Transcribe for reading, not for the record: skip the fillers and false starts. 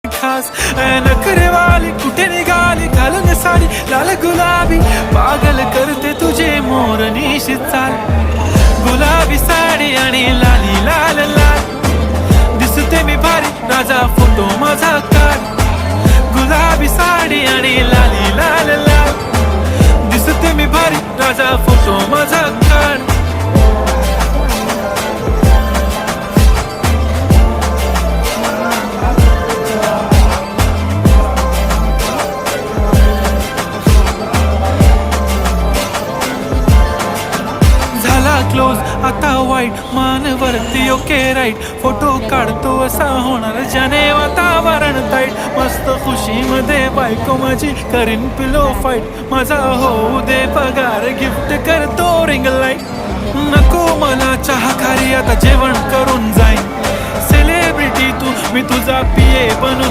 खास नखरेवाली कुठे निघाली घालून साडी लाल गुलाबी पागल करते तुझे मोर निशित चाल गुलाबी साडी आणि लाली लाल लाल दिसते मी भारी राजा फोटो माझा काढ गुलाबी साडी आणि लाली लाल लाल दिसते मी भारी राजा फोटो माझा काढ क्लोज आता वाईट मान वरती ओके राईट फोटो काढतो असा होणार ज्याने वातावरण ताईट मस्त खुशी मध्ये बायको माझी करीन पिलो फाईट माझा होऊ दे पगार गिफ्ट करतो रिंग लाईट नको मला चहा खारी आता जेवण करून जाईन सेलिब्रिटी तू मी तुझा पिये बनून